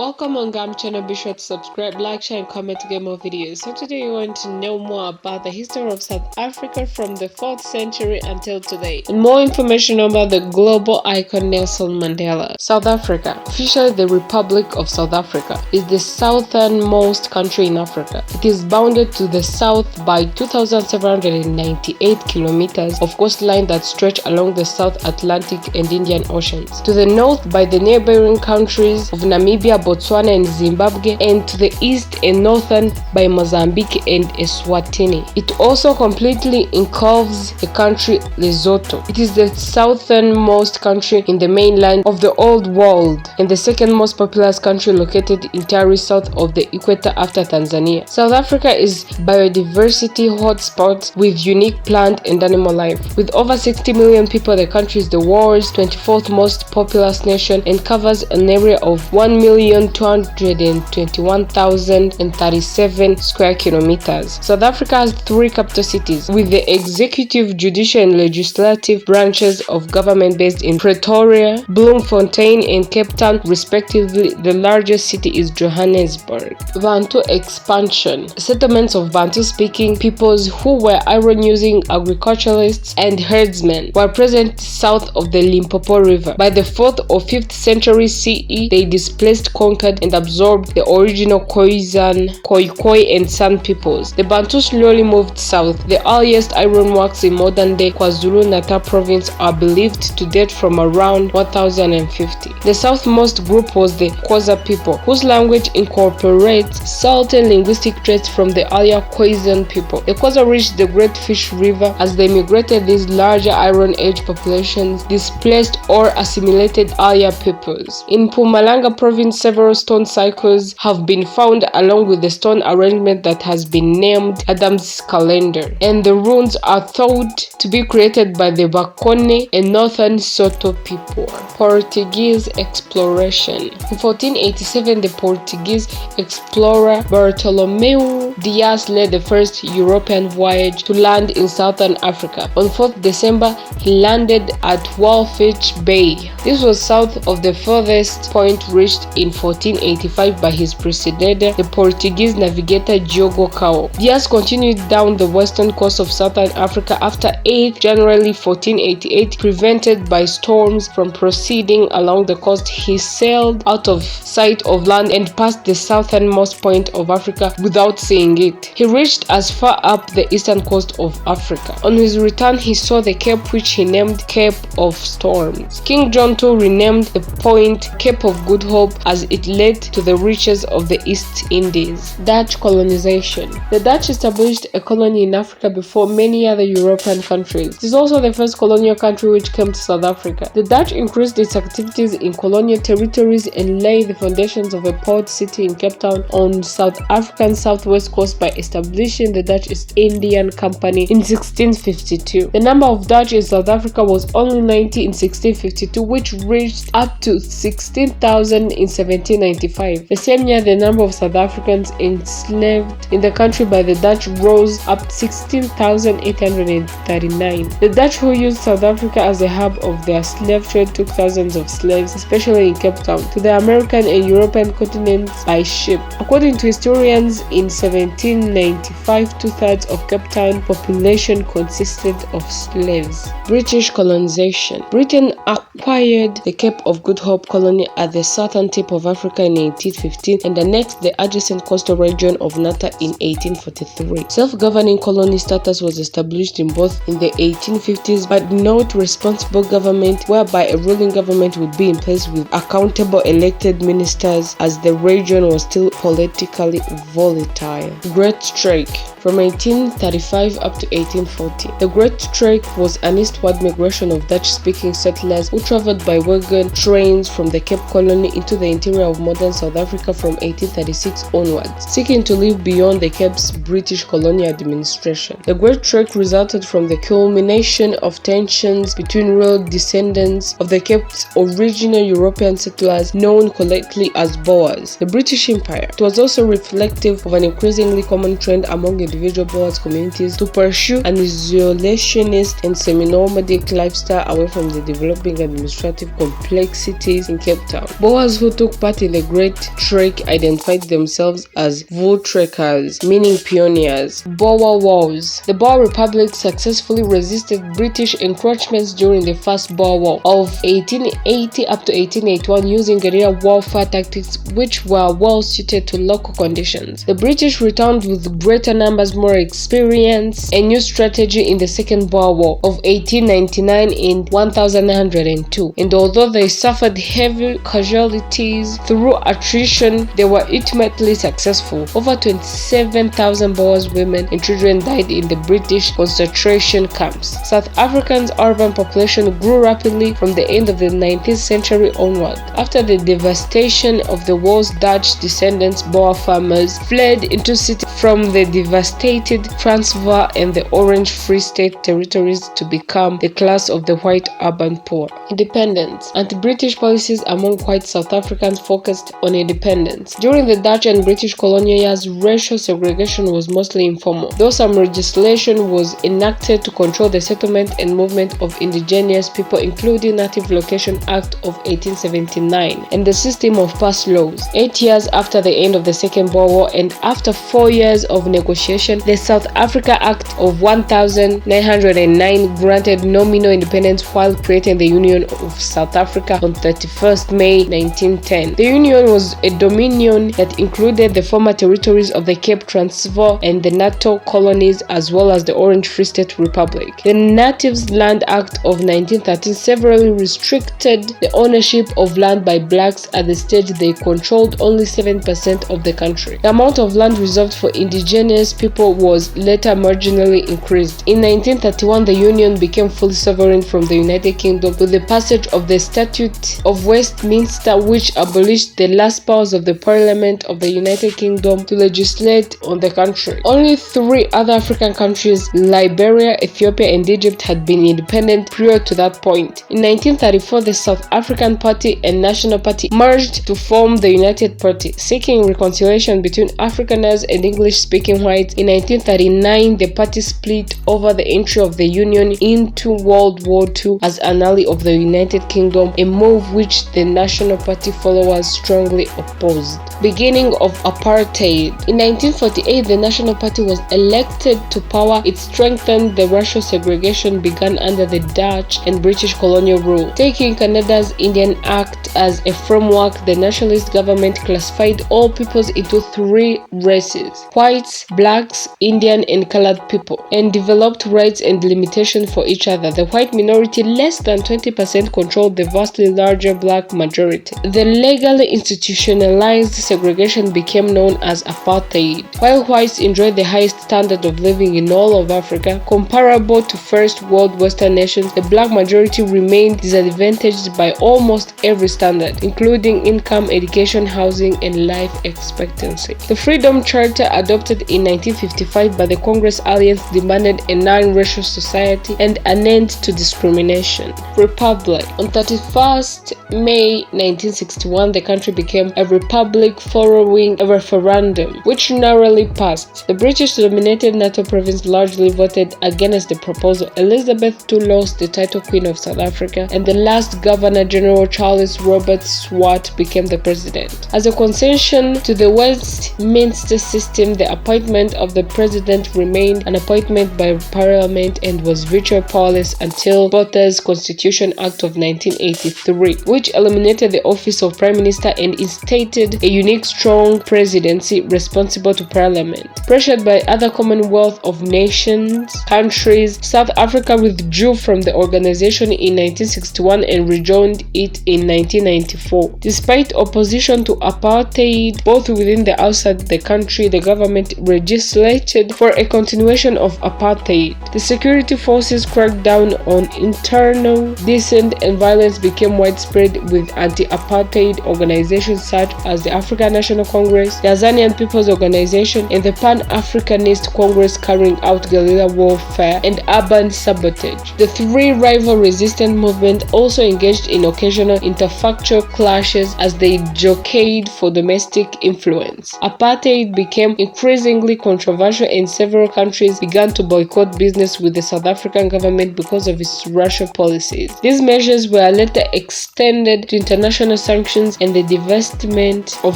Welcome on GAM channel. Be sure to subscribe, like, share and comment to get more videos. So today you want to know more about the history of South Africa from the 4th century until today, and more information about the global icon Nelson Mandela. South Africa, officially the Republic of South Africa, is the southernmost country in Africa. It is bounded to the south by 2,798 kilometers of coastline that stretch along the South Atlantic and Indian Oceans, to the north by the neighboring countries of Namibia, Botswana and Zimbabwe, and to the east and northern by Mozambique and Eswatini. It also completely engulfs the country Lesotho. It is the southernmost country in the mainland of the old world and the second most populous country located entirely south of the equator after Tanzania. South Africa is biodiversity hotspot with unique plant and animal life. With over 60 million people, the country is the world's 24th most populous nation and covers an area of 1,221,037 square kilometers. South Africa has 3 capital cities, with the executive, judicial and legislative branches of government based in Pretoria, Bloemfontein and Cape Town respectively. The largest city is Johannesburg. Bantu expansion. Settlements of Bantu-speaking peoples who were iron-using agriculturalists and herdsmen were present south of the Limpopo River. By the 4th or 5th century CE, they displaced, conquered and absorbed the original Khoisan, Khoikhoi and San peoples. The Bantu slowly moved south. The earliest ironworks in modern-day KwaZulu-Natal province are believed to date from around 1050. The southmost group was the Xhosa people, whose language incorporates certain linguistic traits from the earlier Khoisan people. The Xhosa reached the Great Fish River. As they migrated, these larger Iron Age populations displaced or assimilated earlier peoples. In Mpumalanga province, several stone cycles have been found along with the stone arrangement that has been named Adam's calendar, and the runes are thought to be created by the Bakone and Northern Soto people. Portuguese exploration. In 1487, the Portuguese explorer Bartolomeu Dias led the first European voyage to land in southern Africa. On 4th December, he landed at Walfish Bay. This was south of the furthest point reached in 1485 by his predecessor, the Portuguese navigator Diogo Cao. Dias continued down the western coast of southern Africa after 8th January 1488, prevented by storms from proceeding along the coast. He sailed out of sight of land and passed the southernmost point of Africa without seeing it. He reached as far up the eastern coast of Africa. On his return, he saw the cape which he named Cape of Storms. King John II renamed the point Cape of Good Hope as it led to the riches of the East Indies. Dutch colonization. The Dutch established a colony in Africa before many other European countries. It is also the first colonial country which came to South Africa. The Dutch increased its activities in colonial territories and laid the foundations of a port city in Cape Town on South Africa's southwest coast by establishing the Dutch East Indian Company in 1652. The number of Dutch in South Africa was only 90 in 1652, which reached up to 16,000 in 1795. The same year, the number of South Africans enslaved in the country by the Dutch rose up 16,839. The Dutch, who used South Africa as a hub of their slave trade, took thousands of slaves, especially in Cape Town, to the American and European continents by ship. According to historians, in 1795, 2/3 of Cape Town population consisted of slaves. British colonization. Britain acquired the Cape of Good Hope colony at the southern tip of Africa in 1815 and annexed the adjacent coastal region of Natal in 1843. Self-governing colony status was established in both in the 1850s, but not responsible government, whereby a ruling government would be in place with accountable elected ministers, as the region was still politically volatile. Great Trek. From 1835 up to 1840. The Great Trek was an eastward migration of Dutch-speaking settlers who traveled by wagon trains from the Cape Colony into the interior of modern South Africa from 1836 onwards, seeking to live beyond the Cape's British colonial administration. The Great Trek resulted from the culmination of tensions between real descendants of the Cape's original European settlers, known collectively as Boers, the British Empire. It was also reflective of an increasingly common trend among individual Boers communities to pursue an isolationist and semi-nomadic lifestyle away from the developing administrative complexities in Cape Town. Boers who took part in the Great Trek identified themselves as Voortrekkers, meaning pioneers. Boer Wars. The Boer Republic successfully resisted British encroachments during the First Boer War of 1880 up to 1881 using guerrilla warfare tactics which were well suited to local conditions. The British returned with greater numbers, more experience, and new strategy in the Second Boer War of 1899 and 1902, and although they suffered heavy casualties through attrition, they were ultimately successful. Over 27,000 Boers, women, and children died in the British concentration camps. South Africa's urban population grew rapidly from the end of the 19th century onward. After the devastation of the war's Dutch descendants, Boer farmers fled into cities from the devastated Transvaal and the Orange Free State territories to become the class of the white urban poor. Independence. Anti-British policies among white South Africans focused on independence. During the Dutch and British colonial years, racial segregation was mostly informal, though some legislation was enacted to control the settlement and movement of indigenous people, including Native Location Act of 1879 and the system of pass laws. 8 years after the end of the Second Boer War and after 4 years of negotiation, the South Africa Act of 1909 granted nominal independence while creating the Union of South Africa on 31st May 1910. The Union was a dominion that included the former territories of the Cape Transvaal and the Natal colonies as well as the Orange Free State Republic. The Natives Land Act of 1913 severely restricted the ownership of land by blacks at the stage they controlled only 7% of the country. The amount of land reserved for indigenous people was later marginally increased. In 1931, the Union became fully sovereign from the United Kingdom with the passage of the Statute of Westminster, which abolished the last powers of the Parliament of the United Kingdom to legislate on the country. Only 3 other African countries, Liberia, Ethiopia, and Egypt, had been independent prior to that point. In 1934, the South African Party and National Party merged to form the United Party, seeking reconciliation between Afrikaners and English-speaking whites. In 1939, the party split over the entry of the Union into World War II as an ally of the United Kingdom, a move which the National Party followers strongly opposed. Beginning of apartheid. In 1948, the National Party was elected to power. It strengthened the racial segregation begun under the Dutch and British colonial rule. Taking Canada's Indian Act as a framework, the nationalist government classified all peoples into 3 races: whites, blacks, Indian, and colored people, and developed rights and limitations for each other. The white minority, less than 20%, controlled the vastly larger black majority. The legally institutionalized segregation became known as apartheid. While whites enjoyed the highest standard of living in all of Africa, comparable to first world Western nations, the black majority remained disadvantaged by almost every standard, including income, education, housing, and life expectancy. The Freedom Charter, adopted in 1955 by the Congress Alliance, demanded a non-racial society and an end to discrimination. Republic. On 31st May 1961, the country became a republic following a referendum, which narrowly passed. The British-dominated Natal province largely voted against the proposal. Elizabeth II lost the title Queen of South Africa, and the last Governor-General Charles Robert Swart became the president. As a concession to the Westminster system, the appointment of the president remained an appointment by Parliament and was virtually powerless until Botha's Constitution Act of 1983, which eliminated the office of Prime Minister and instated a unique strong presidency responsible to Parliament. Pressured by other Commonwealth of Nations countries, South Africa withdrew from the organization in 1961 and rejoined it in 1994. Despite opposition to apartheid both within and outside the country, the government legislated for a continuation of apartheid. The security forces cracked down on internal dissent and violence became widespread, with anti-apartheid organizations such as the African National Congress, the Azanian People's Organization, and the Pan-Africanist Congress carrying out guerrilla warfare and urban sabotage. The 3 rival resistance movements also engaged in occasional interfactual clashes as they jockeyed for domestic influence. Apartheid became increasingly controversial, and several countries began to boycott business with the South African government because of its Russia policies. These measures were later extended to international sanctions and the divestment of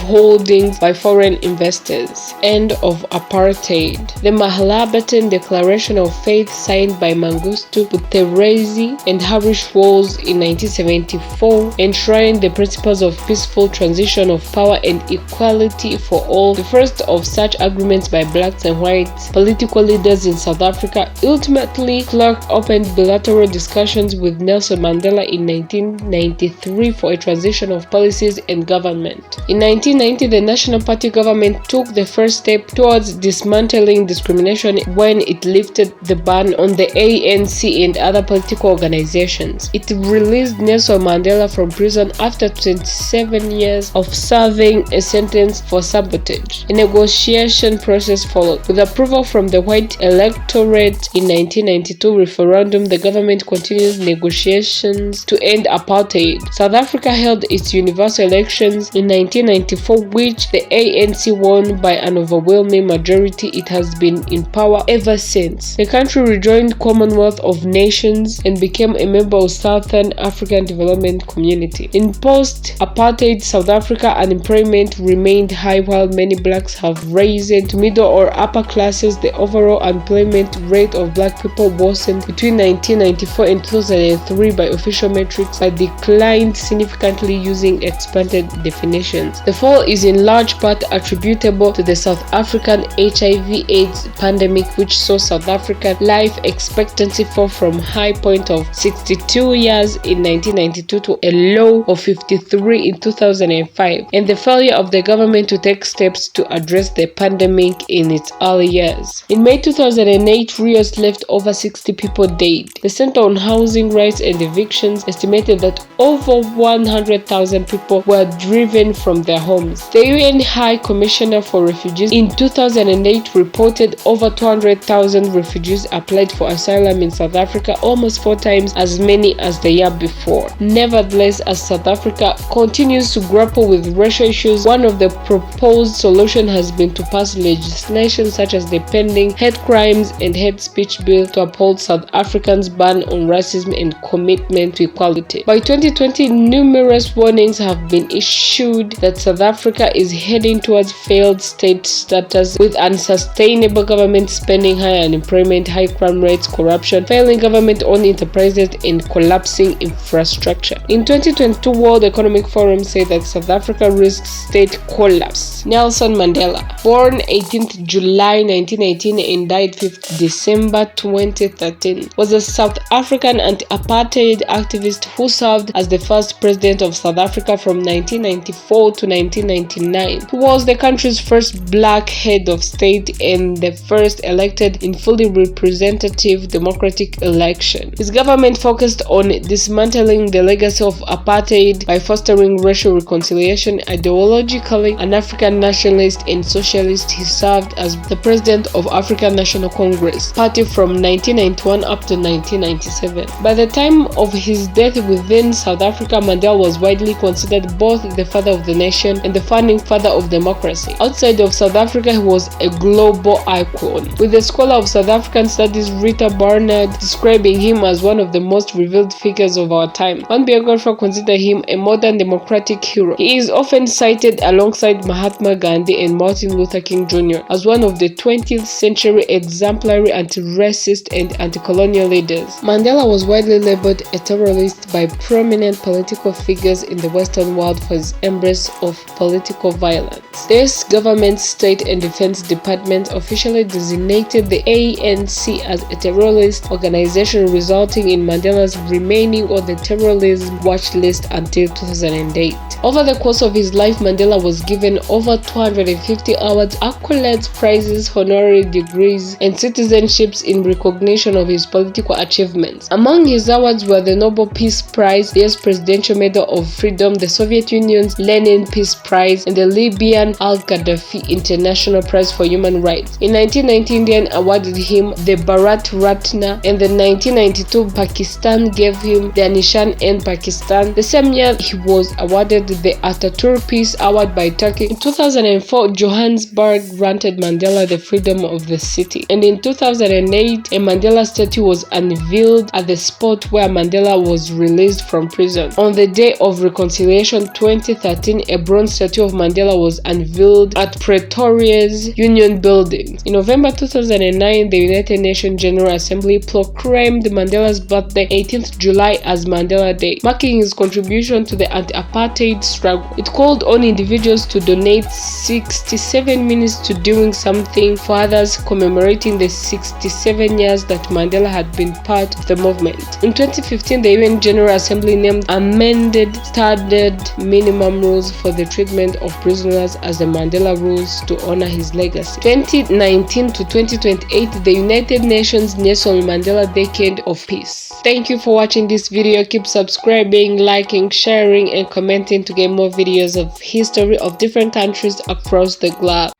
holdings by foreign investors. End of apartheid. The Malabatan Declaration of Faith, signed by Mengistu Buthelezi and Harish Walls in 1974, enshrined the principles of peaceful transition of power and equality for all, the first of such agreements by blacks and whites political leaders in South Africa. Ultimately, Clark opened bilateral discussions with Nelson Mandela in 1993 for a transition of policies and government. In 1990, the National Party government took the first step towards dismantling discrimination when it lifted the ban on the ANC and other political organizations. It released Nelson Mandela from prison after 27 years of serving a sentence for sabotage. A negotiation process followed. With approval from the white electorate in 1992 referendum, the government continued negotiations to end apartheid. South Africa held its universal elections in 1994, which the ANC won by an overwhelming majority. It has been in power ever since. The country rejoined Commonwealth of Nations and became a member of Southern African Development Community. In post-apartheid South Africa, unemployment remained high while many blacks have risen to middle or upper classes. The overall unemployment rate of black people worsened between 1994 and 2003 by official metrics, but declined significantly using expanded definitions. The fall is in large part attributable to the South African HIV/AIDS pandemic, which saw South African life expectancy fall from a high point of 62 years in 1992 to a low of 53 in 2005, and the failure of the government to take steps to address the pandemic in its early years. In May 2008, riots left over 60 people dead. The Center on Housing Rights and Evictions estimated that over 100,000 people were driven from their homes. The UN High Commissioner for Refugees in 2008 reported over 200,000 refugees applied for asylum in South Africa, almost 4 times as many as the year before. Nevertheless, as South Africa continues to grapple with racial issues, one of the proposed solutions has been to pass legislation such as the pending Hate Crimes and Hate Speech Bill to uphold South Africans' ban on racism and commitment to equality. By 2020, numerous warnings have been issued that South Africa is heading towards failed state status with unsustainable government spending, high unemployment, high crime rates, corruption, failing government-owned enterprises, and collapsing infrastructure. In 2022, World Economic Forum said that South Africa risks state collapse. Nelson Mandela, born 18th July 1918 and died 5th December 2013, was a South African anti-apartheid activist who served as the first president of South Africa from 1994 to 1999. He was the country's first black head of state and the first elected in fully representative democratic election. His government focused on dismantling the legacy of apartheid by fostering racial reconciliation. Ideologically an African nationalist and socialist, he served as the president of African National Congress Party from 1991 up to 1997. By the time of his death within South Africa, Mandela was widely considered both the father of the nation and the founding father of democracy. Outside of South Africa, he was a global icon, with the scholar of South African studies Rita Barnard describing him as one of the most revered figures of our time. One biographer considered him a modern democratic hero. He is often cited alongside Mahatma Gandhi and Martin Luther King Jr. as one of the 20th century exemplary anti-racist and anti-colonial leaders. Mandela was widely labeled a terrorist by prominent political figures in the Western world for his embrace of political violence. This government, state and defense department officially designated the ANC as a terrorist organization, resulting in Mandela's remaining on the terrorism watch list until 2008. Over the course of his life, Mandela was given over 250 awards, accolades, prizes, honorary degrees, and citizenships in recognition of his political achievements. Among his awards were the Nobel Peace Prize, the US Presidential Medal of Freedom, the Soviet Union's Lenin Peace Prize, and the Libyan Al-Gaddafi International Prize for Human Rights. In 1990, India awarded him the Bharat Ratna, and in 1992, Pakistan gave him the Nishan-e-Pakistan. The same year, he was awarded the Ataturk Peace Award by Turkey. In 2004, Johannesburg granted Mandela the freedom of the city. And in 2008, a Mandela statue was unveiled at the spot where Mandela was released from prison. On the day of reconciliation 2013, a bronze statue of Mandela was unveiled at Pretoria's Union Building. In November 2009, the United Nations General Assembly proclaimed Mandela's birthday 18th July as Mandela Day, marking his contribution to the anti-apartheid struggle. It called on individuals to donate 67 minutes to doing something for others, commemorating the 67 years that Mandela had been part of the movement. In 2015, the UN General Assembly named amended standard minimum rules for the treatment of prisoners as the Mandela rules to honor his legacy. 2019 to 2028, the United Nations Nelson Mandela Decade of Peace. Thank you for watching this video. Keep subscribing, liking, sharing, and commenting to get more videos of history of different countries across the globe.